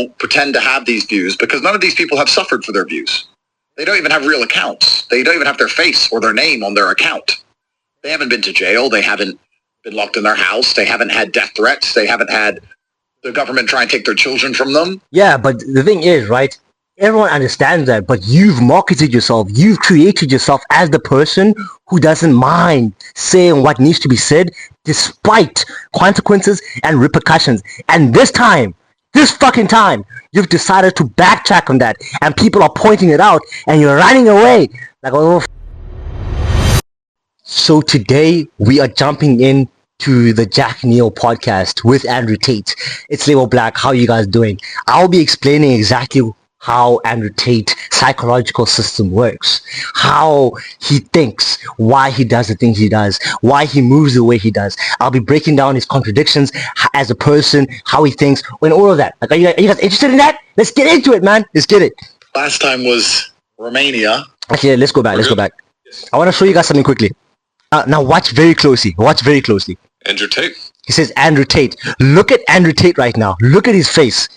pretend to have these views because none of these people have suffered for their views. They don't even have real accounts. They don't even have their face or their name on their account. They haven't been to jail. They haven't been locked in their house. They haven't had death threats. They haven't had the government try and take their children from them. Yeah, but the thing is, right? Everyone understands that, but you've marketed yourself. You've created yourself as the person who doesn't mind saying what needs to be said despite consequences and repercussions. And this fucking time, you've decided to backtrack on that, and people are pointing it out, and you're running away like a little. So today we are jumping in to the Jack Neil podcast with Andrew Tate. It's Label Black. How are you guys doing? I'll be explaining exactly how Andrew Tate's psychological system works, how he thinks, why he does the things he does, why he moves the way he does. I'll be breaking down his contradictions as a person, how he thinks, and all of that. Like, are you guys interested in that? Let's get into it, man. Let's get it. Last time was Romania. Okay, let's go back. I want to show you guys something quickly. Now watch very closely. Andrew Tate. He says Andrew Tate. Look at Andrew Tate right now. Look at his face.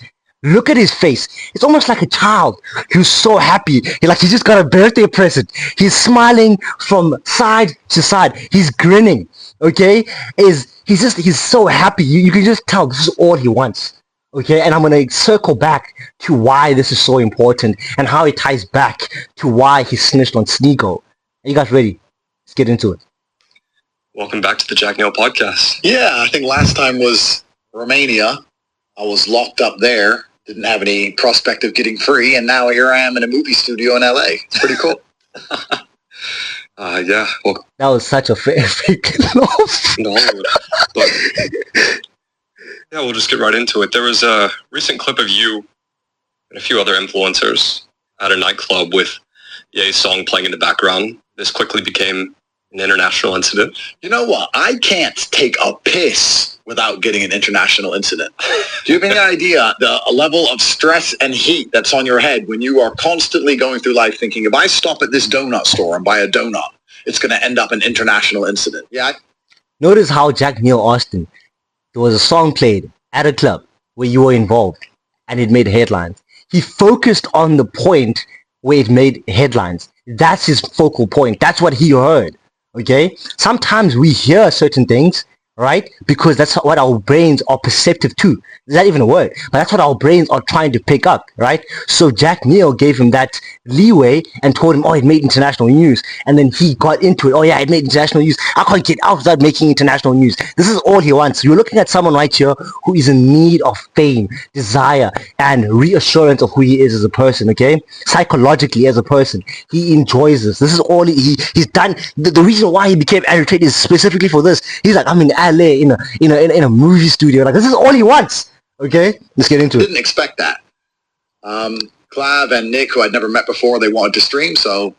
It's almost like a child who's so happy. He just got a birthday present. He's smiling from side to side. He's grinning. Okay? He's so happy. You can just tell this is all he wants. Okay? And I'm going to circle back to why this is so important and how it ties back to why he snitched on Sneo. Are you guys ready? Let's get into it. Welcome back to the Jack Neil podcast. Yeah, I think last time was Romania. I was locked up there. Didn't have any prospect of getting free, and now here I am in a movie studio in LA. It's pretty cool. Yeah. Well, that was such a fake laugh. No, but yeah, we'll just get right into it. There was a recent clip of you and a few other influencers at a nightclub with Ye's song playing in the background. This quickly became an international incident. You know what? I can't take a piss without getting an international incident. Do you have any idea the level of stress and heat that's on your head when you are constantly going through life thinking, if I stop at this donut store and buy a donut, it's going to end up an international incident? Yeah. Notice how Jack Neil Austin, there was a song played at a club where you were involved and it made headlines. He focused on the point where it made headlines. That's his focal point. That's what he heard. Okay? Sometimes we hear certain things, right? Because that's what our brains are perceptive to. Is that even a word? But that's what our brains are trying to pick up, right? So Jack Neil gave him that leeway and told him, oh, it made international news. And then he got into it. Oh, yeah, it made international news. I can't get out without making international news. This is all he wants. You're looking at someone right here who is in need of fame, desire, and reassurance of who he is as a person, okay? Psychologically as a person. He enjoys this. This is all he's done. The reason why he became Andrew Tate is specifically for this. He's like, I'm in LA in a movie studio. Like, this is all he wants. Okay, let's get into it. Didn't expect that. Clav and Nick, who I'd never met before, they wanted to stream, so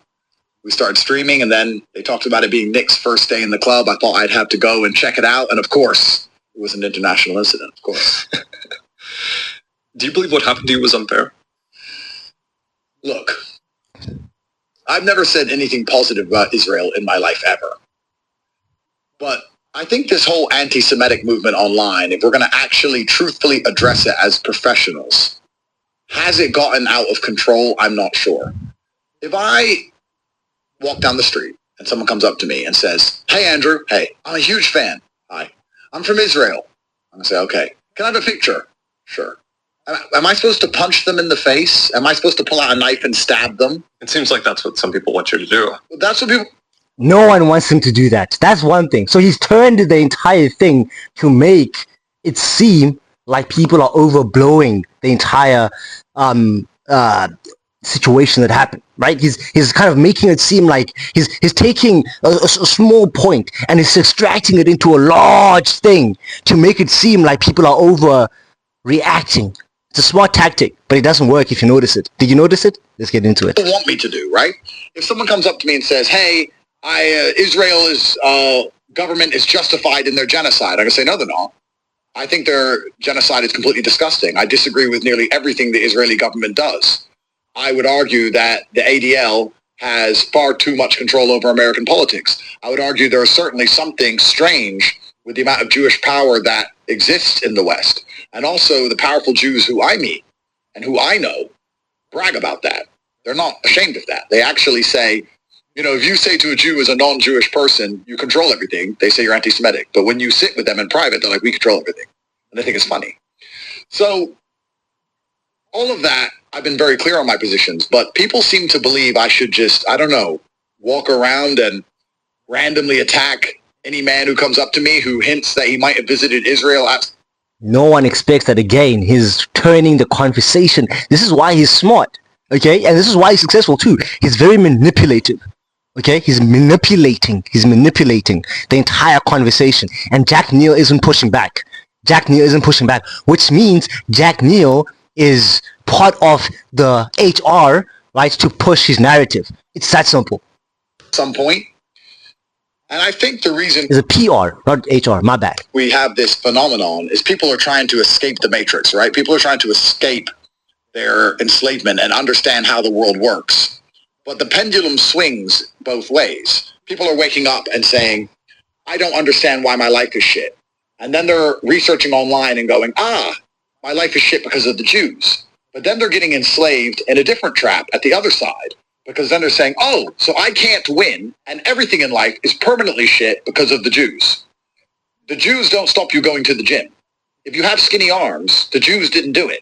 we started streaming, and then they talked about it being Nick's first day in the club. I thought I'd have to go and check it out, and of course, it was an international incident, of course. Do you believe what happened to you was unfair? Look, I've never said anything positive about Israel in my life ever. But I think this whole anti-Semitic movement online, if we're going to actually truthfully address it as professionals, has it gotten out of control? I'm not sure. If I walk down the street and someone comes up to me and says, hey, Andrew, hey, I'm a huge fan. Hi, I'm from Israel. I'm going to say, okay, can I have a picture? Sure. Am I supposed to punch them in the face? Am I supposed to pull out a knife and stab them? It seems like that's what some people want you to do. That's what people... No one wants him to do that. That's one thing. So he's turned the entire thing to make it seem like people are overblowing the entire situation that happened, right? He's kind of making it seem like he's taking a small point and he's extracting it into a large thing to make it seem like people are overreacting. It's a smart tactic, but it doesn't work if you notice it. Did you notice it? Let's get into it. People want me to do, right? If someone comes up to me and says, hey, Israel's government is justified in their genocide, I can say, no, they're not. I think their genocide is completely disgusting. I disagree with nearly everything the Israeli government does. I would argue that the ADL has far too much control over American politics. I would argue there is certainly something strange with the amount of Jewish power that exists in the West. And also the powerful Jews who I meet and who I know brag about that. They're not ashamed of that. They actually say, if you say to a Jew as a non-Jewish person, you control everything, they say you're anti-Semitic. But when you sit with them in private, they're like, we control everything. And they think it's funny. So all of that, I've been very clear on my positions, but people seem to believe I should just, walk around and randomly attack any man who comes up to me who hints that he might have visited Israel. No one expects that again. He's turning the conversation. This is why he's smart, okay? And this is why he's successful too. He's very manipulative, okay? He's manipulating the entire conversation. And Jack Neal isn't pushing back. Which means Jack Neal is part of the HR, right, to push his narrative. It's that simple. Some point. And I think the reason is a PR, not HR, my bad. We have this phenomenon is people are trying to escape the matrix, right? People are trying to escape their enslavement and understand how the world works. But the pendulum swings both ways. People are waking up and saying, I don't understand why my life is shit. And then they're researching online and going, my life is shit because of the Jews. But then they're getting enslaved in a different trap at the other side. Because then they're saying, so I can't win, and everything in life is permanently shit because of the Jews. The Jews don't stop you going to the gym. If you have skinny arms, the Jews didn't do it.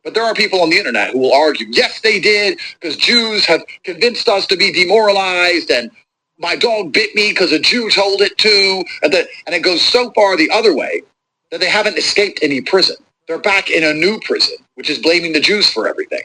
But there are people on the internet who will argue, yes, they did, because Jews have convinced us to be demoralized, and my dog bit me because a Jew told it to, and it goes so far the other way that they haven't escaped any prison. They're back in a new prison, which is blaming the Jews for everything.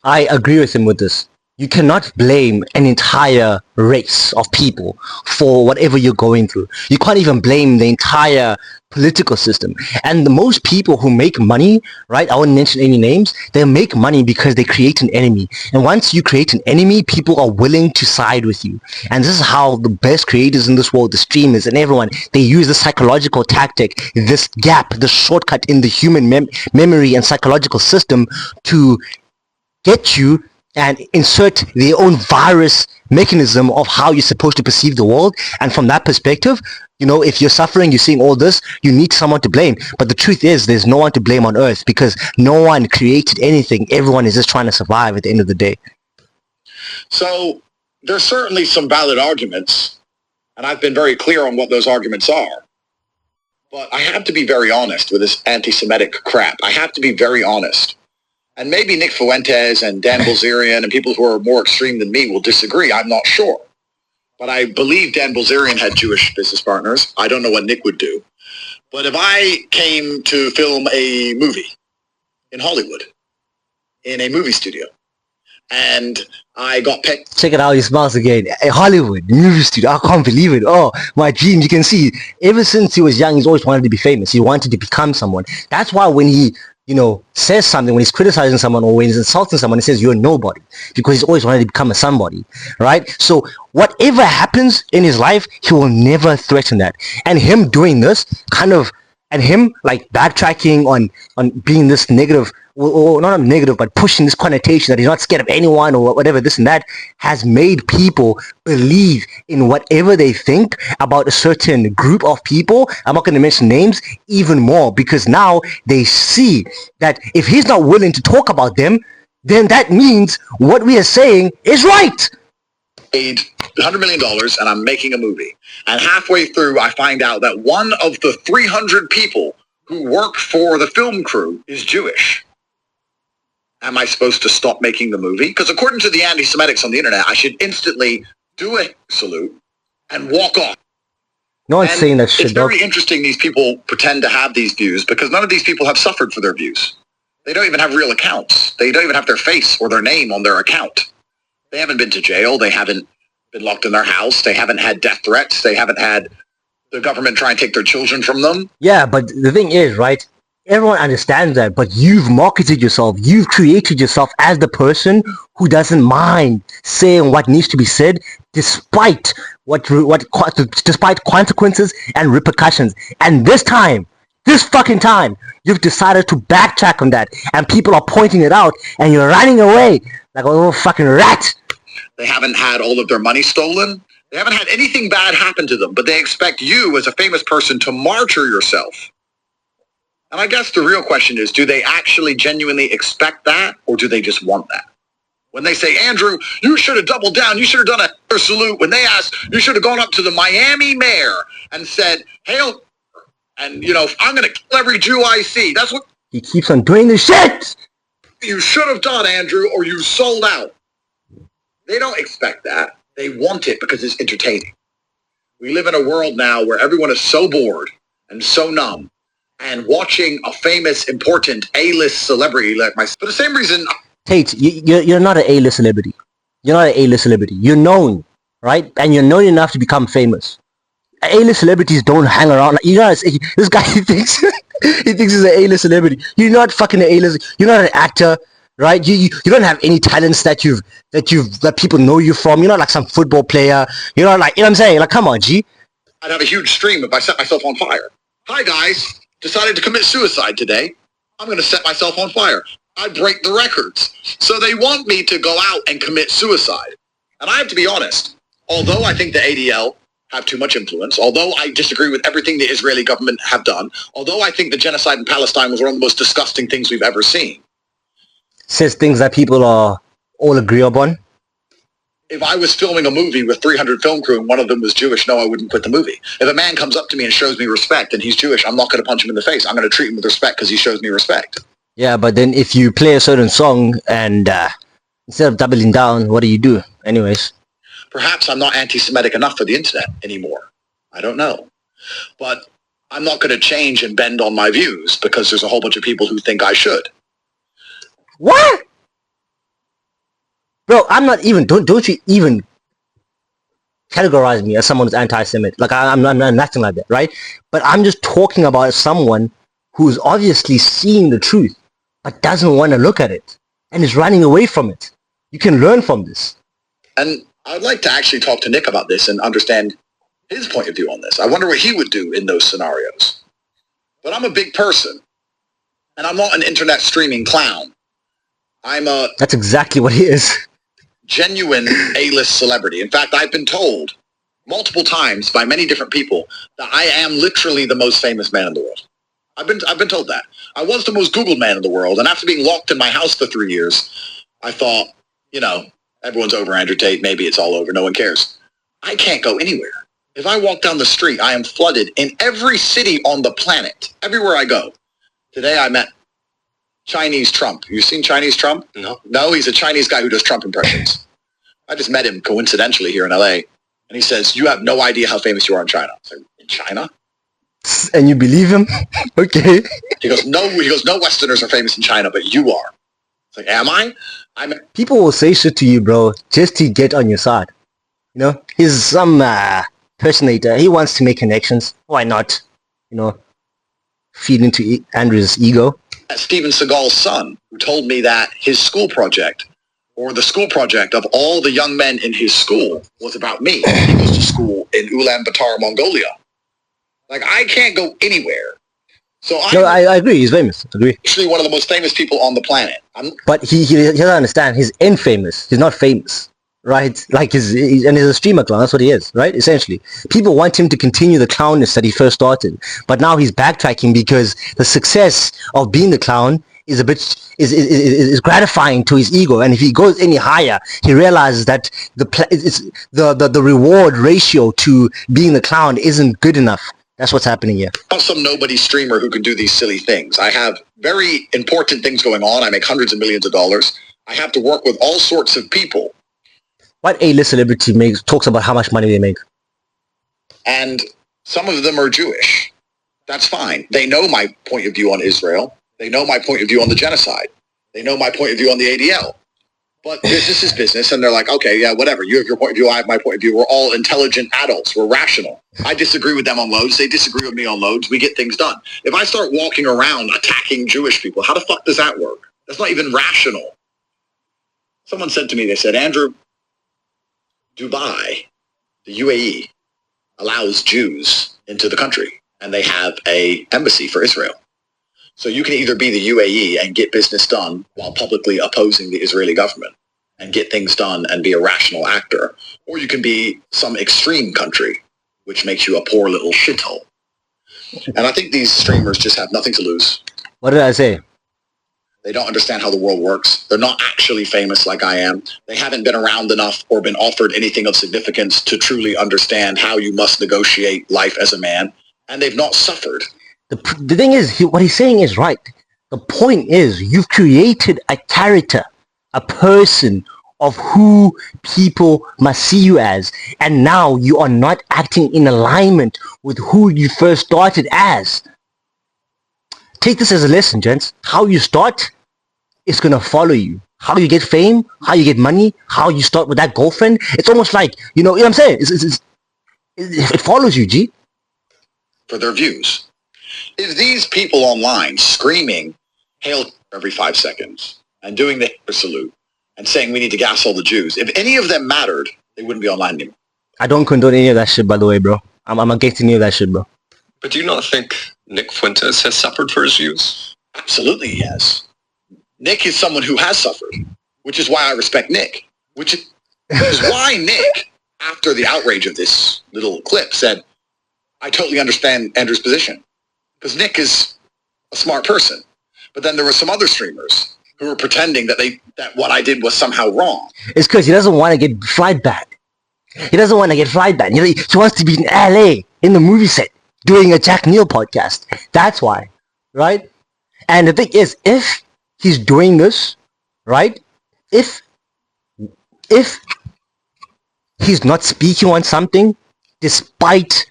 I agree with him with this. You cannot blame an entire race of people for whatever you're going through. You can't even blame the entire political system. And the most people who make money, right, I won't mention any names, they make money because they create an enemy. And once you create an enemy, people are willing to side with you. And this is how the best creators in this world, the streamers and everyone, they use the psychological tactic, this gap, the shortcut in the human memory and psychological system to get you and insert their own virus mechanism of how you're supposed to perceive the world. And from that perspective, if you're suffering, you're seeing all this, you need someone to blame. But the truth is, there's no one to blame on earth because no one created anything. Everyone is just trying to survive at the end of the day. So there's certainly some valid arguments, and I've been very clear on what those arguments are. But I have to be very honest with this anti-Semitic crap. I have to be very honest. And maybe Nick Fuentes and Dan Bilzerian and people who are more extreme than me will disagree. I'm not sure. But I believe Dan Bilzerian had Jewish business partners. I don't know what Nick would do. But if I came to film a movie in Hollywood, in a movie studio, and I got picked... Check it out, he smiles again. Hollywood, movie studio, I can't believe it. Oh, my dreams, you can see. Ever since he was young, he's always wanted to be famous. He wanted to become someone. That's why when he... says something, when he's criticizing someone or when he's insulting someone, he says you're nobody, because he's always wanted to become a somebody, right? So whatever happens in his life, he will never threaten that. And him doing this and him like backtracking on being this negative, or not negative, but pushing this connotation that he's not scared of anyone or whatever, this and that, has made people believe in whatever they think about a certain group of people. I'm not going to mention names even more, because now they see that if he's not willing to talk about them, then that means what we are saying is right. Paid $100 million and I'm making a movie. And halfway through, I find out that one of the 300 people who work for the film crew is Jewish. Am I supposed to stop making the movie? Because according to the anti-Semitics on the internet, I should instantly do a salute and walk off. No one's saying that shit. It's very interesting these people pretend to have these views because none of these people have suffered for their views. They don't even have real accounts. They don't even have their face or their name on their account. They haven't been to jail. They haven't been locked in their house. They haven't had death threats. They haven't had the government try and take their children from them. Yeah, but the thing is, right? Everyone understands that, but you've marketed yourself. You've created yourself as the person who doesn't mind saying what needs to be said, despite despite consequences and repercussions. And this fucking time, you've decided to backtrack on that, and people are pointing it out, and you're running away like a little fucking rat. They haven't had all of their money stolen. They haven't had anything bad happen to them, but they expect you as a famous person to martyr yourself And I guess the real question is, do they actually genuinely expect that, or do they just want that? When they say, Andrew, you should have doubled down, you should have done a salute. When they ask, you should have gone up to the Miami mayor and said, hail, and, I'm going to kill every Jew I see. That's what he keeps on doing this shit. You should have done, Andrew, or you sold out. They don't expect that. They want it because it's entertaining. We live in a world now where everyone is so bored and so numb, and watching a famous, important A-list celebrity like myself, for the same reason... Tate, you're not an A-list celebrity. You're not an A-list celebrity. You're known, right? And you're known enough to become famous. A-list celebrities don't hang around. Like, this guy thinks he's an A-list celebrity. You're not fucking an A-list. You're not an actor, right? You don't have any talents that people know you from. You're not like some football player. You're not like, you know what I'm saying? Like, come on, G. I'd have a huge stream if I set myself on fire. Hi, guys. Decided to commit suicide today. I'm going to set myself on fire. I'd break the records. So they want me to go out and commit suicide. And I have to be honest. Although I think the ADL have too much influence, although I disagree with everything the Israeli government have done, although I think the genocide in Palestine was one of the most disgusting things we've ever seen. Says things that people all agree upon. If I was filming a movie with 300 film crew and one of them was Jewish, no, I wouldn't quit the movie. If a man comes up to me and shows me respect and he's Jewish, I'm not going to punch him in the face. I'm going to treat him with respect because he shows me respect. Yeah, but then if you play a certain song and instead of doubling down, what do? Anyways. Perhaps I'm not anti-Semitic enough for the internet anymore. I don't know. But I'm not going to change and bend on my views because there's a whole bunch of people who think I should. What? Bro, I'm not even, don't you even categorize me as someone who's anti-Semitic. Like, I'm nothing like that, right? But I'm just talking about someone who's obviously seeing the truth, but doesn't want to look at it and is running away from it. You can learn from this. And I'd like to actually talk to Nick about this and understand his point of view on this. I wonder what he would do in those scenarios. But I'm a big person, and I'm not an internet streaming clown. That's exactly what he is. Genuine A-list celebrity. In fact, I've been told multiple times by many different people that I am literally the most famous man in the world. I've been told that. I was the most Googled man in the world, and after being locked in my house for 3 years, I thought, everyone's over Andrew Tate. Maybe it's all over. No one cares. I can't go anywhere. If I walk down the street, I am flooded in every city on the planet, everywhere I go. Today I met Chinese Trump. You seen Chinese Trump? No. No, he's a Chinese guy who does Trump impressions. I just met him coincidentally here in LA, and he says, you have no idea how famous you are in China. I was like, in China? And you believe him? Okay. He goes, no, Westerners are famous in China, but you are. It's like, am I? People will say shit to you, bro, just to get on your side. He's some personator. He wants to make connections. Why not? Feed into Andrew's ego. Steven Seagal's son, who told me that his school project, or the school project of all the young men in his school, was about me. He goes to school in Ulaanbaatar, Mongolia. Like, I can't go anywhere. So I agree. He's famous. I agree. Actually, one of the most famous people on the planet. But he doesn't understand. He's infamous. He's not famous, right? Like he's a streamer clown. That's what he is, right? Essentially, people want him to continue the clownness that he first started, but now he's backtracking because the success of being the clown is gratifying to his ego, and if he goes any higher, he realizes that the reward ratio to being the clown isn't good enough. That's what's happening here. I'm some nobody streamer who can do these silly things. I have very important things going on. I make hundreds of millions of dollars. I have to work with all sorts of people. What A-list celebrity talks about how much money they make? And some of them are Jewish. That's fine. They know my point of view on Israel. They know my point of view on the genocide. They know my point of view on the ADL. But business is business, and they're like, okay, yeah, whatever. You have your point of view, I have my point of view. We're all intelligent adults. We're rational. I disagree with them on loads. They disagree with me on loads. We get things done. If I start walking around attacking Jewish people, how the fuck does that work? That's not even rational. Someone said to me, they said, Andrew, Dubai, the UAE, allows Jews into the country, and they have an embassy for Israel. So you can either be the UAE and get business done while publicly opposing the Israeli government and get things done and be a rational actor, or you can be some extreme country, which makes you a poor little shithole. And I think these streamers just have nothing to lose. What did I say? They don't understand how the world works. They're not actually famous like I am. They haven't been around enough or been offered anything of significance to truly understand how you must negotiate life as a man. And they've not suffered. The thing is, what he's saying is right. The point is, you've created a character, a person of who people must see you as, and now you are not acting in alignment with who you first started as. Take this as a lesson, gents. How you start is gonna follow you. How you get fame, how you get money, how you start with that girlfriend. It's almost like, you know what I'm saying? It follows you, G. For their views. If these people online screaming hail every 5 seconds and doing the Hitler salute and saying we need to gas all the Jews, if any of them mattered, they wouldn't be online anymore. I don't condone any of that shit, by the way, bro. I'm against any of that shit, bro. But do you not think Nick Fuentes has suffered for his views? Absolutely he has. Nick is someone who has suffered, which is why I respect Nick. Which is why Nick, after the outrage of this little clip, said, I totally understand Andrew's position. Because Nick is a smart person. But then there were some other streamers who were pretending that what I did was somehow wrong. It's because he doesn't want to get flight back. He doesn't want to get flight back. He wants to be in LA, in the movie set, doing a Jack Neal podcast. That's why, right? And the thing is, if he's doing this, right? If he's not speaking on something, despite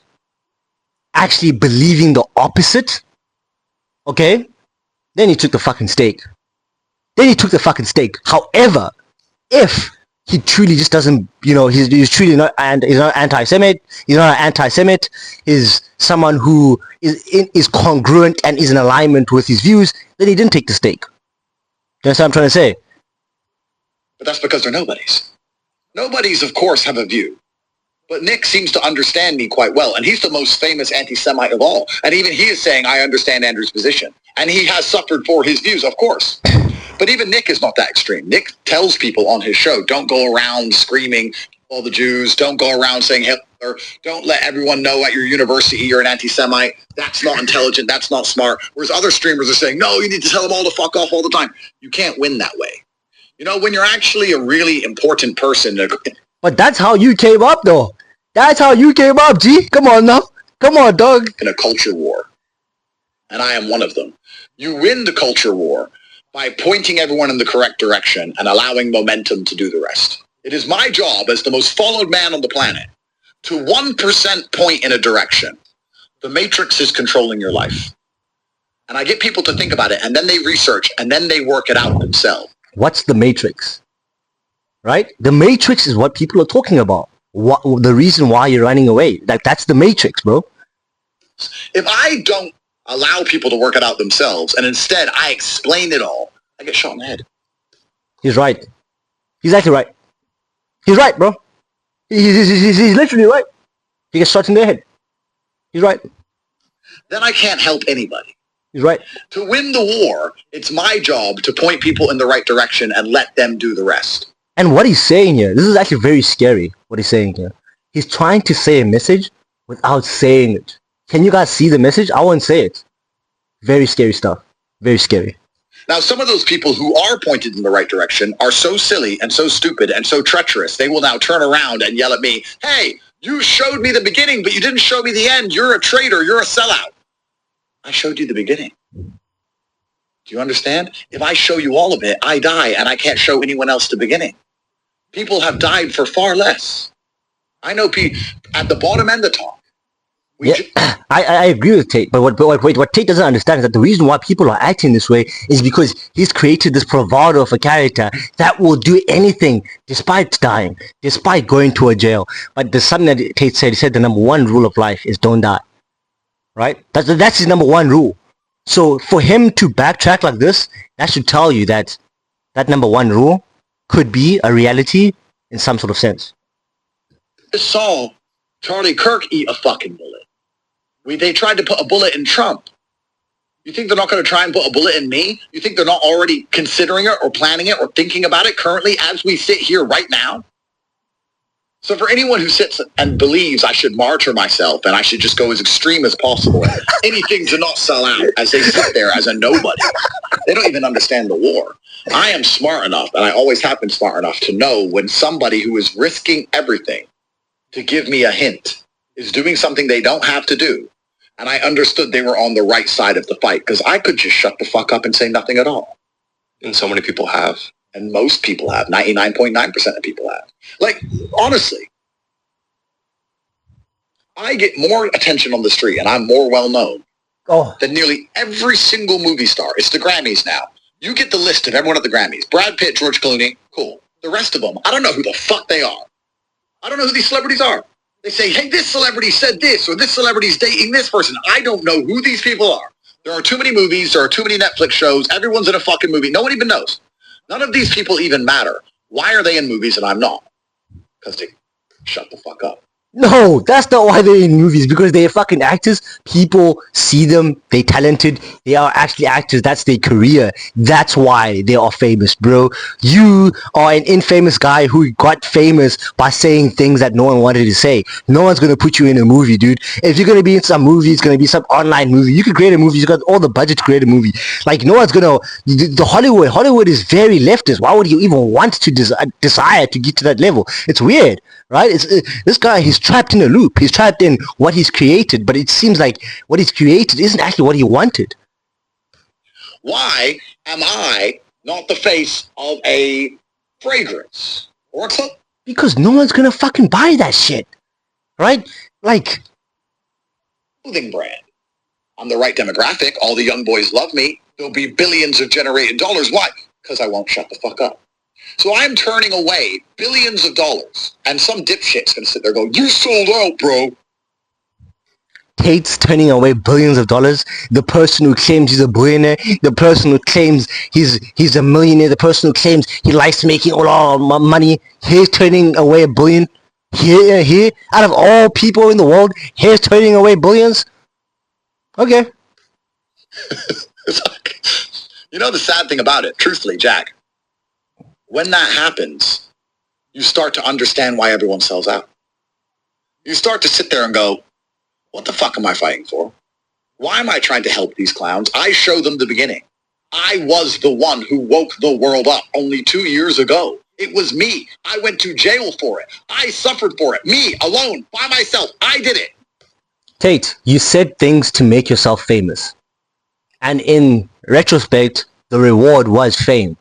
actually believing the opposite, okay? Then he took the fucking stake. However, if he truly just doesn't, you know, he's truly not, and he's not anti-Semite. He's not an anti-Semite. Is someone who is congruent and is in alignment with his views. Then he didn't take the stake. You understand what I'm trying to say? But that's because they're nobodies. Nobodies, of course, have a view. But Nick seems to understand me quite well, and he's the most famous anti-Semite of all. And even he is saying, I understand Andrew's position. And he has suffered for his views, of course. But even Nick is not that extreme. Nick tells people on his show, don't go around screaming all the Jews, don't go around saying Hitler, don't let everyone know at your university you're an anti-Semite. That's not intelligent, that's not smart. Whereas other streamers are saying, no, you need to tell them all to fuck off all the time. You can't win that way. You know, when you're actually a really important person. But that's how you came up, though. That's how you came up, G. Come on now. Come on, dog. In a culture war. And I am one of them. You win the culture war by pointing everyone in the correct direction and allowing momentum to do the rest. It is my job as the most followed man on the planet to 1% point in a direction. The matrix is controlling your life. And I get people to think about it, and then they research, and then they work it out themselves. What's the matrix? Right? The matrix is what people are talking about. The reason why you're running away. Like, that's the matrix, bro. If I don't allow people to work it out themselves, and instead I explain it all, I get shot in the head. He's right. He's actually right. He's right, bro. He's literally right. He gets shot in the head. He's right. Then I can't help anybody. He's right. To win the war, it's my job to point people in the right direction and let them do the rest. And what he's saying here, this is actually very scary, what he's saying here. He's trying to say a message without saying it. Can you guys see the message? I won't say it. Very scary stuff. Very scary. Now, some of those people who are pointed in the right direction are so silly and so stupid and so treacherous, they will now turn around and yell at me, hey, you showed me the beginning, but you didn't show me the end. You're a traitor. You're a sellout. I showed you the beginning. Do you understand? If I show you all of it, I die, and I can't show anyone else the beginning. People have died for far less. I know people at the bottom and the top. I agree with Tate, but what Tate doesn't understand is that the reason why people are acting this way is because he's created this bravado of a character that will do anything despite dying, despite going to a jail. But there's something that Tate said. He said the number one rule of life is don't die. Right? That's his number one rule. So for him to backtrack like this, that should tell you that that number one rule could be a reality in some sort of sense. I saw Charlie Kirk eat a fucking bullet. They tried to put a bullet in Trump. You think they're not going to try and put a bullet in me? You think they're not already considering it or planning it or thinking about it currently as we sit here right now? So for anyone who sits and believes I should martyr myself and I should just go as extreme as possible, anything to not sell out as they sit there as a nobody, they don't even understand the war. I am smart enough, and I always have been smart enough to know when somebody who is risking everything to give me a hint is doing something they don't have to do. And I understood they were on the right side of the fight because I could just shut the fuck up and say nothing at all. And so many people have. And most people have. 99.9% of people have. Like, honestly, I get more attention on the street and I'm more well known than nearly every single movie star. It's the Grammys now. You get the list of everyone at the Grammys. Brad Pitt, George Clooney, cool. The rest of them, I don't know who the fuck they are. I don't know who these celebrities are. They say, hey, this celebrity said this, or this celebrity's dating this person. I don't know who these people are. There are too many movies. There are too many Netflix shows. Everyone's in a fucking movie. No one even knows. None of these people even matter. Why are they in movies and I'm not? Because they shut the fuck up. No, that's not why they're in movies, because they're fucking actors. People see them, they're talented, they are actually actors, that's their career. That's why they are famous, bro. You are an infamous guy who got famous by saying things that no one wanted to say. No one's gonna put you in a movie, dude. If you're gonna be in some movie, it's gonna be some online movie. You can create a movie, you got all the budget to create a movie. Like, no one's gonna... The Hollywood is very leftist. Why would you even want to desire to get to that level? It's weird, right? This guy, he's trapped in a loop. He's trapped in what he's created, but it seems like what he's created isn't actually what he wanted. Why am I not the face of a fragrance or a clothing? Because no one's gonna fucking buy that shit, right? Like, Clothing brand. I'm the right demographic. All the young boys love me. There'll be billions of generated dollars. Why? Because I won't shut the fuck up. So I'm turning away billions of dollars, and some dipshit's gonna sit there going, "You sold out, bro." Tate's turning away billions of dollars. The person who claims he's a billionaire, the person who claims he's a millionaire, the person who claims he likes making all our money, he's turning away a billion. Here, out of all people in the world, he's turning away billions. Okay. You know the sad thing about it, truthfully, Jack, when that happens, you start to understand why everyone sells out. You start to sit there and go, what the fuck am I fighting for? Why am I trying to help these clowns? I show them the beginning. I was the one who woke the world up only 2 years ago. It was me. I went to jail for it. I suffered for it. Me, alone, by myself. I did it. Tate, you said things to make yourself famous. And in retrospect, the reward was fame.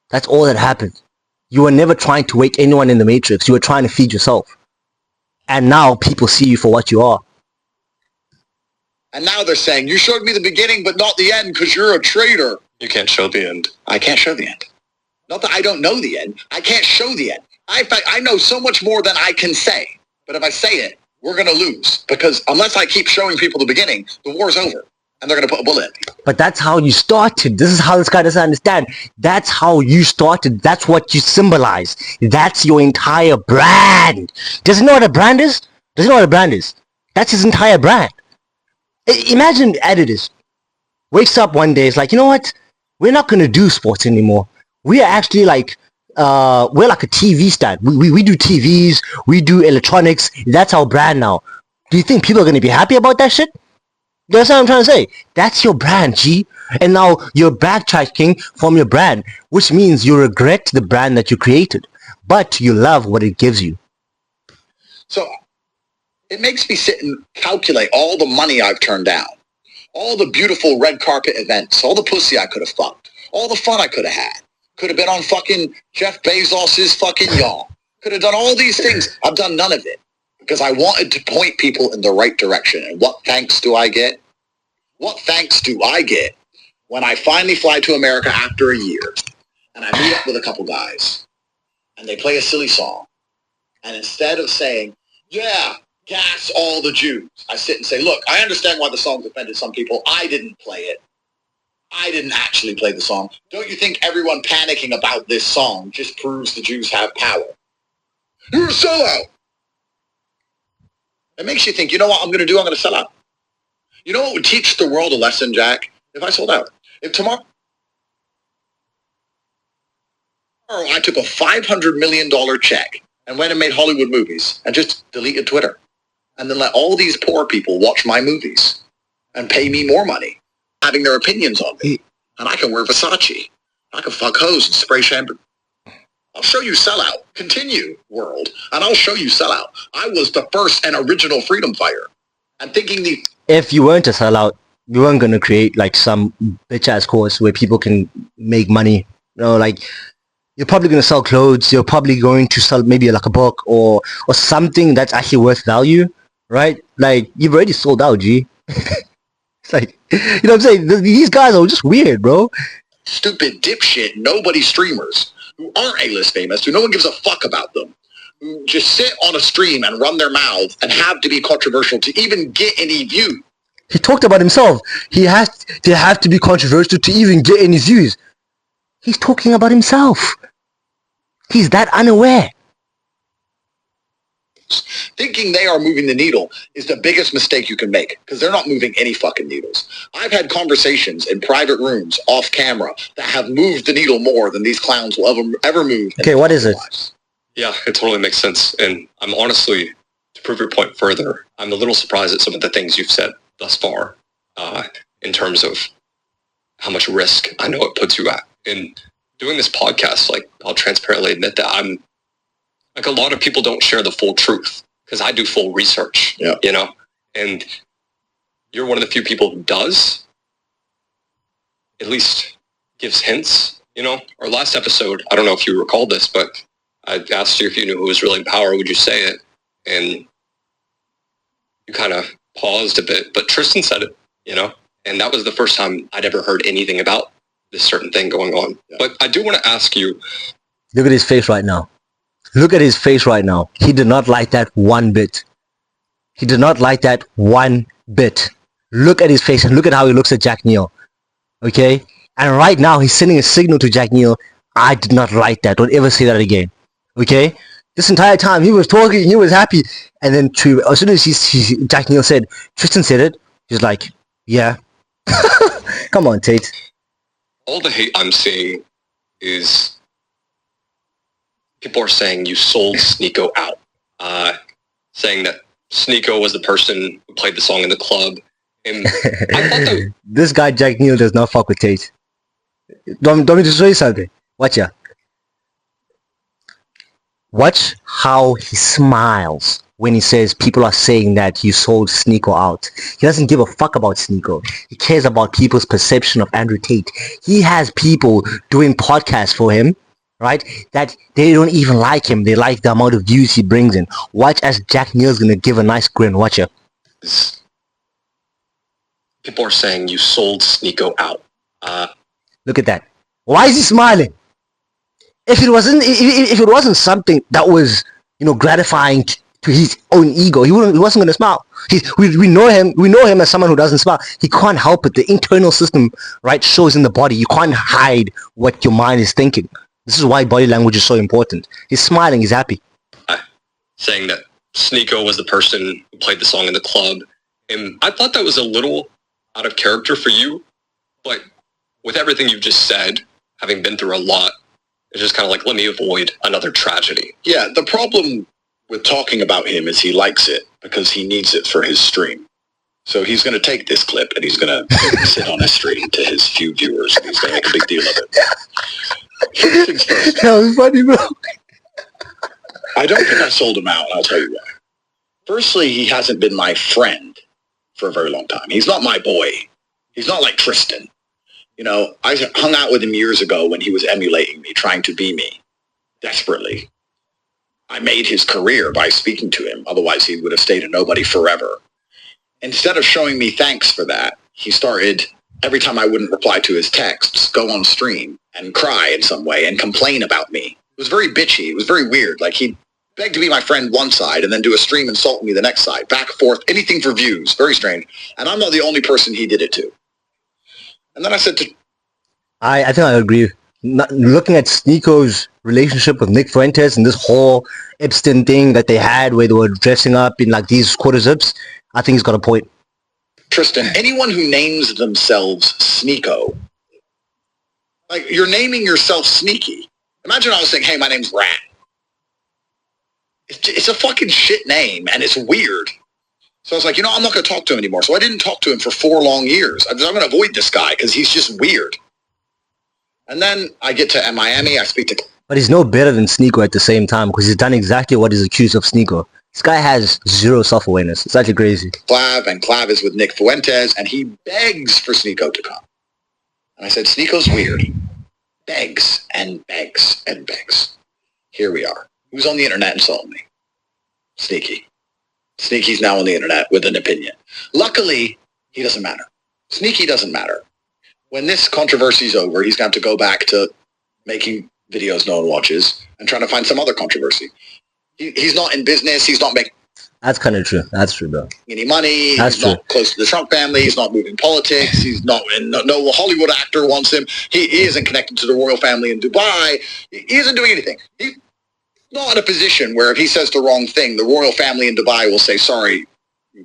That's all that happened. You were never trying to wake anyone in the Matrix. You were trying to feed yourself. And now people see you for what you are. And now they're saying, you showed me the beginning but not the end because you're a traitor. You can't show the end. I can't show the end. Not that I don't know the end. I can't show the end. I know so much more than I can say. But if I say it, we're going to lose. Because unless I keep showing people the beginning, the war's over. And they're going to put a bullet in me. But that's how you started. This is how this guy doesn't understand. That's how you started. That's what you symbolize. That's your entire brand. Does he know what a brand is? Does he know what a brand is? That's his entire brand. Imagine editors. Wakes up one day, it's like, you know what? We're not going to do sports anymore. We are actually like, we're like a TV stand. We do TVs. We do electronics. That's our brand now. Do you think people are going to be happy about that shit? That's what I'm trying to say. That's your brand, G. And now you're backtracking from your brand, which means you regret the brand that you created, but you love what it gives you. So it makes me sit and calculate all the money I've turned down, all the beautiful red carpet events, all the pussy I could have fucked, all the fun I could have had. Could have been on fucking Jeff Bezos's fucking yacht. Could have done all these things. I've done none of it. Because I wanted to point people in the right direction. And what thanks do I get? What thanks do I get when I finally fly to America after a year and I meet up with a couple guys and they play a silly song. And instead of saying, yeah, gas all the Jews, I sit and say, look, I understand why the song's offended some people. I didn't play it. I didn't actually play the song. Don't you think everyone panicking about this song just proves the Jews have power? You're a sellout. It makes you think, you know what I'm going to do? I'm going to sell out. You know what would teach the world a lesson, Jack? If I sold out. If tomorrow I took a $500 million check and went and made Hollywood movies and just deleted Twitter. And then let all these poor people watch my movies and pay me more money, having their opinions on me. And I can wear Versace. I can fuck hoes and spray shampoo. I'll show you sellout. Continue, world. And I'll show you sellout. I was the first and original freedom fighter. And thinking the... If you weren't a sellout, you weren't going to create like some bitch-ass course where people can make money. You know, like, you're probably going to sell clothes. You're probably going to sell maybe like a book or something that's actually worth value, right? Like, you've already sold out, G. It's like, you know what I'm saying? These guys are just weird, bro. Stupid dipshit nobody streamers who aren't A-list famous, who no one gives a fuck about them, who just sit on a stream and run their mouths and have to be controversial to even get any views. He talked about himself. He has to have to be controversial to even get any views. He's talking about himself. He's that unaware. Thinking they are moving the needle is the biggest mistake you can make, because they're not moving any fucking needles. I've had conversations in private rooms, off camera, that have moved the needle more than these clowns will ever move. Okay, what is it? Lives. Yeah, it totally makes sense. And I'm honestly, to prove your point further, I'm a little surprised at some of the things you've said thus far, in terms of how much risk I know it puts you at. In doing this podcast, like, I'll transparently admit that I'm, like, a lot of people don't share the full truth because I do full research, you know, and you're one of the few people who does, at least gives hints, you know. Our last episode, I don't know if you recall this, but I asked you if you knew who was really in power, would you say it? And you kind of paused a bit, but Tristan said it, you know, and that was the first time I'd ever heard anything about this certain thing going on. Yeah. But I do want to ask you. Look at his face right now. Look at his face right now. He did not like that one bit. He did not like that one bit. Look at his face and look at how he looks at Jack Neal. Okay? And right now he's sending a signal to Jack Neal. I did not like that. Don't ever say that again. Okay? This entire time he was talking, he was happy. And then as soon as Jack Neal said, Tristan said it, he's like, yeah. Come on, Tate. All the hate I'm seeing is people are saying you sold Sneo out. Saying that Sneo was the person who played the song in the club. And I thought that... This guy Jack Neal does not fuck with Tate. Don't me to show you something. Watch ya. Watch how he smiles when he says people are saying that you sold Sneo out. He doesn't give a fuck about Sneo. He cares about people's perception of Andrew Tate. He has people doing podcasts for him, right, that they don't even like him. They like the amount of views he brings in. Watch as Jack Neal's gonna give a nice grin. Watch ya. People are saying you sold Sneo out. Look at that. Why is he smiling? If it wasn't something that was, you know, gratifying to his own ego, he wasn't gonna smile. We know him as someone who doesn't smile. He can't help it. The internal system, right, shows in the body. You can't hide what your mind is thinking. This is why body language is so important. He's smiling. He's happy. Saying that Sneo was the person who played the song in the club, and I thought that was a little out of character for you, but with everything you've just said, having been through a lot, it's just kind of like, let me avoid another tragedy. Yeah, the problem with talking about him is he likes it because he needs it for his stream. So he's going to take this clip and he's going to sit on his stream to his few viewers and he's going to make a big deal of it. First things first. That was funny, bro. I don't think I sold him out, and I'll tell you why. Firstly, he hasn't been my friend for a very long time. He's not my boy. He's not like Tristan. You know, I hung out with him years ago when he was emulating me, trying to be me, desperately. I made his career by speaking to him. Otherwise, he would have stayed a nobody forever. Instead of showing me thanks for that, he started, every time I wouldn't reply to his texts, go on stream and cry in some way and complain about me. It was very bitchy. It was very weird. Like, he'd beg to be my friend one side and then do a stream insulting me the next side. Back, forth, anything for views. Very strange. And I'm not the only person he did it to. And then I said to... I think I agree. Looking at Sneeko's relationship with Nick Fuentes and this whole Epstein thing that they had where they were dressing up in like these quarter zips, I think he's got a point. Tristan, anyone who names themselves Sneo, like, you're naming yourself sneaky. Imagine I was saying, hey, my name's Rat. it's a fucking shit name, and it's weird. So I was like, I'm not going to talk to him anymore. So I didn't talk to him for 4 long years. I'm going to avoid this guy because he's just weird. And then I get to Miami. I speak to... But he's no better than Sneko at the same time because he's done exactly what he's accused of Sneko. This guy has zero self-awareness. It's actually crazy. Clav, and Clav is with Nick Fuentes, and he begs for Sneko to come. And I said, Sneko's weird. Begs and begs and begs. Here we are. Who's on the internet insulting me? Sneaky. Sneaky's now on the internet with an opinion. Luckily, he doesn't matter. Sneaky doesn't matter. When this controversy's over, he's going to have to go back to making videos no one watches and trying to find some other controversy. He's not in business. He's not making... That's kind of true. That's true, bro. Any money. That's he's true. Not close to the Trump family. He's not moving politics. He's not... No Hollywood actor wants him. He isn't connected to the royal family in Dubai. He isn't doing anything. He's not in a position where if he says the wrong thing, the royal family in Dubai will say, sorry,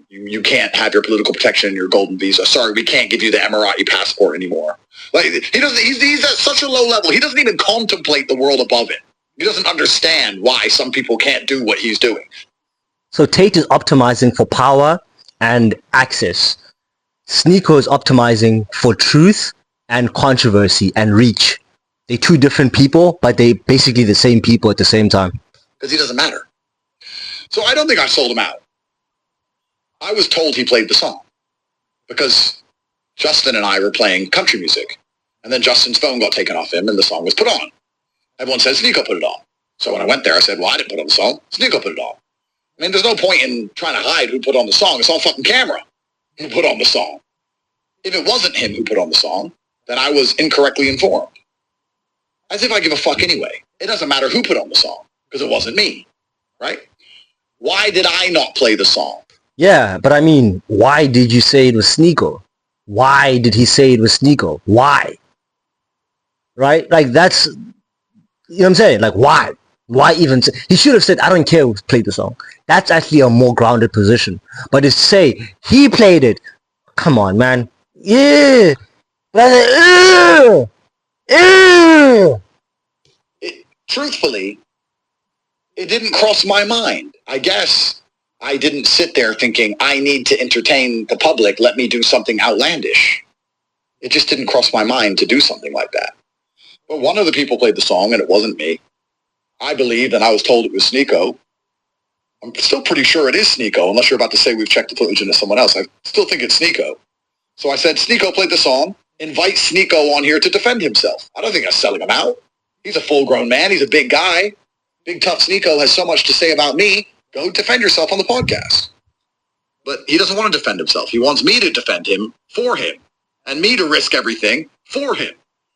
you can't have your political protection and your golden visa. Sorry, we can't give you the Emirati passport anymore. Like he doesn't. He's at such a low level. He doesn't even contemplate the world above it. He doesn't understand why some people can't do what he's doing. So Tate is optimizing for power and access. Sneko is optimizing for truth and controversy and reach. They're two different people, but they're basically the same people at the same time. Because he doesn't matter. So I don't think I sold him out. I was told he played the song because Justin and I were playing country music, and then Justin's phone got taken off him and the song was put on. Everyone said Sneko put it on. So when I went there, I said, well, I didn't put on the song. Sneko put it on. I mean, there's no point in trying to hide who put on the song. It's on fucking camera who put on the song. If it wasn't him who put on the song, then I was incorrectly informed. As if I give a fuck anyway. It doesn't matter who put on the song because it wasn't me, right? Why did I not play the song? Yeah, but I mean, why did you say it was Sneko? Why did he say it was Sneko? Why? Right? Like, that's... You know what I'm saying? Like, why? Why even say... He should have said, I don't care who played the song. That's actually a more grounded position. But to say, he played it. Come on, man. Yeah. Truthfully, it didn't cross my mind. I guess I didn't sit there thinking, I need to entertain the public. Let me do something outlandish. It just didn't cross my mind to do something like that. But one of the people played the song, and it wasn't me. I believed, and I was told it was Sneko. I'm still pretty sure it is Sneko, unless you're about to say we've checked the footage into someone else. I still think it's Sneko. So I said, Sneko played the song. Invite Sneko on here to defend himself. I don't think I'm selling him out. He's a full-grown man. He's a big guy. Big tough Sneko has so much to say about me. Go defend yourself on the podcast. But he doesn't want to defend himself. He wants me to defend him for him. And me to risk everything for him.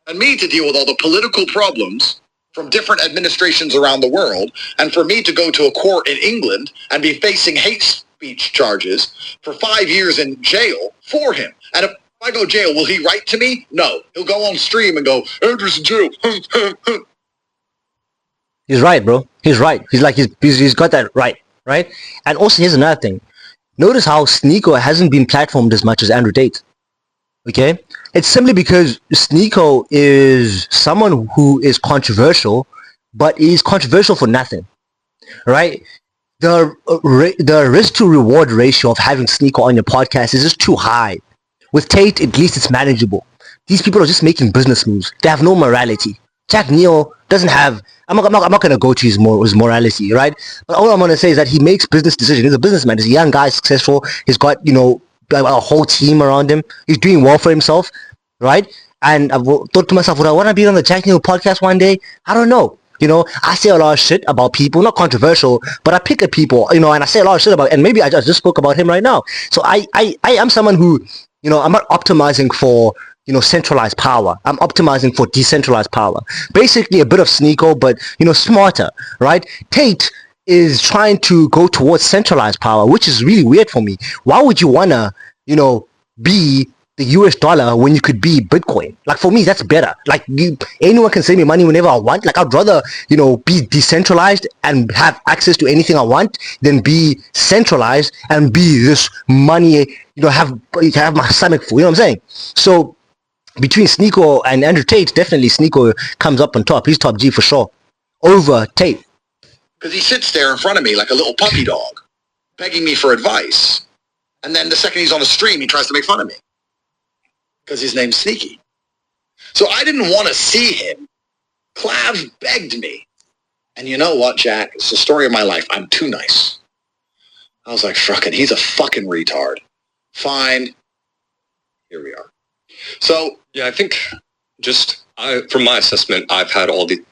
And me to deal with all the political problems from different administrations around the world. And for me to go to a court in England and be facing hate speech charges for 5 years in jail for him. And if I go jail, will he write to me? No. He'll go on stream and go, Andrew's in jail. He's right, bro. He's right. He's got that right? And also, here's another thing. Notice how Sneko hasn't been platformed as much as Andrew Tate. Okay? It's simply because Sneko is someone who is controversial, but is controversial for nothing. Right? The risk to reward ratio of having Sneko on your podcast is just too high. With Tate, at least it's manageable. These people are just making business moves. They have no morality. Jack Neal doesn't have... I'm not going to go to his morality, right? But all I'm going to say is that he makes business decisions. He's a businessman. He's a young guy, successful. He's got, a whole team around him. He's doing well for himself, right? And I thought to myself, would I want to be on the Jack Neal podcast one day? I don't know. I say a lot of shit about people, not controversial, but I pick at people, and I say a lot of shit about, and maybe I just spoke about him right now. So I am someone who, I'm not optimizing for, centralized power. I'm optimizing for decentralized power. Basically a bit of Sneko, but, smarter, right? Tate is trying to go towards centralized power, which is really weird for me. Why would you want to, be the US dollar when you could be Bitcoin? Like, for me, that's better. Like, anyone can send me money whenever I want. Like, I'd rather, be decentralized and have access to anything I want than be centralized and be this money, have my stomach full. You know what I'm saying? So, between Sneko and Andrew Tate, definitely Sneko comes up on top. He's top G for sure. Over Tate. Because he sits there in front of me like a little puppy dog, begging me for advice. And then the second he's on the stream, he tries to make fun of me. Because his name's Sneaky. So I didn't want to see him. Clav begged me. And you know what, Jack? It's the story of my life. I'm too nice. I was like, fuck it. He's a fucking retard. Fine. Here we are. So, yeah, I think from my assessment, I've had all the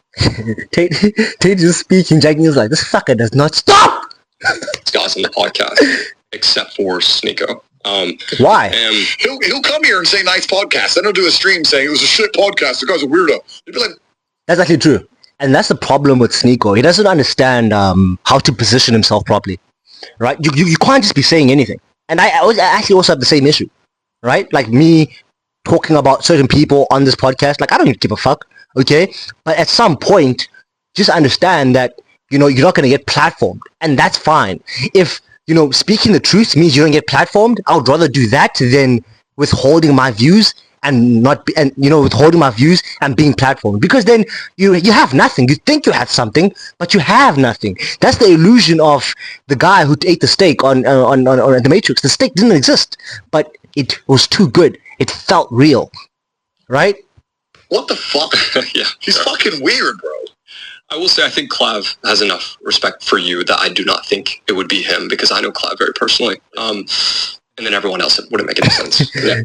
Tate just speaking. Jack Neal's like, this fucker does not stop. guys on the podcast, except for Sneeko. Why? And he'll come here and say nice podcast. Then he'll do a stream saying it was a shit podcast. The guy's a weirdo. He'd be like, that's actually true. And that's the problem with Sneeko. He doesn't understand how to position himself properly, right? You can't just be saying anything. And I actually also have the same issue, right? Like me talking about certain people on this podcast, like I don't give a fuck, okay? But at some point, just understand that, you know, you're not going to get platformed. And that's fine. If, you know, speaking the truth means you don't get platformed, I would rather do that than withholding my views and withholding my views and being platformed, because then you have nothing. You think you have something, but you have nothing. That's the illusion of the guy who ate the steak on The Matrix. The steak didn't exist, but it was too good. It felt real, right? What the fuck? yeah, He's fucking weird, bro. I will say I think Clav has enough respect for you that I do not think it would be him, because I know Clav very personally. And then everyone else, it wouldn't make any sense. Yeah.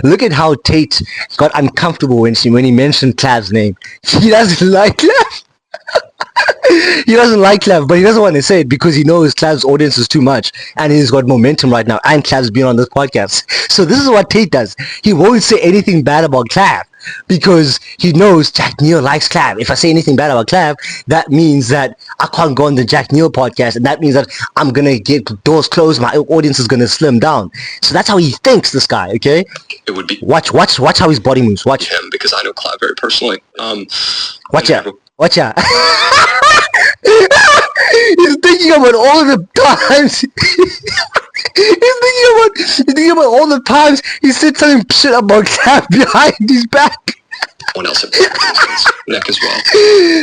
Look at how Tate got uncomfortable when he mentioned Clav's name. He doesn't like Clav. He doesn't like Clav, but he doesn't want to say it because he knows Clav's audience is too much and he's got momentum right now, and Clav's been on this podcast. So this is what Tate does. He won't say anything bad about Clav because he knows Jack Neal likes Clav. If I say anything bad about Clav, that means that I can't go on the Jack Neal podcast, and that means that I'm going to get doors closed, my audience is going to slim down. So that's how he thinks, this guy, okay? It would be Watch how his body moves. Watch him, because I know Clav very personally. Watch out. Watch out. He's thinking about all the times. He's thinking about all the times he said something shit about Clav behind his back. Someone else at neck as well.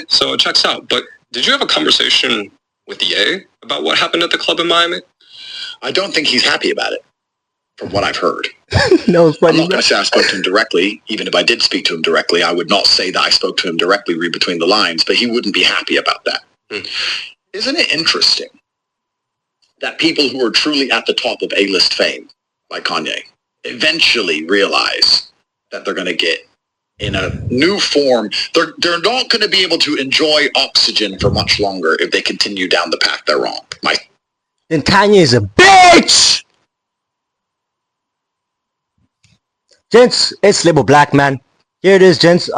So it checks out. But did you have a conversation with EA about what happened at the club in Miami? I don't think he's happy about it, from what I've heard. No, it's funny. I'm not going to say I spoke to him directly. Even if I did speak to him directly, I would not say that I spoke to him directly, read between the lines, but he wouldn't be happy about that. Isn't it interesting that people who are truly at the top of A-list fame, like Kanye, eventually realize that they're going to get in a new form? They're not going to be able to enjoy oxygen for much longer if they continue down the path they're on. Then Kanye is a bitch! Gents, it's Label Black, man. Here it is, gents.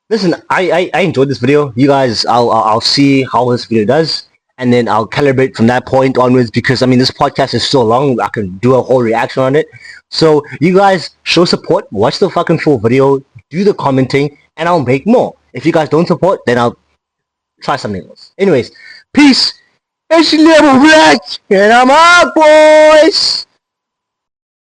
Listen, I enjoyed this video. You guys, I'll see how this video does, and then I'll calibrate from that point onwards, because I mean this podcast is so long, I can do a whole reaction on it. So you guys show support, watch the fucking full video, do the commenting, and I'll make more. If you guys don't support, then I'll try something else. Anyways, peace. It's Label Black, and I'm out, boys.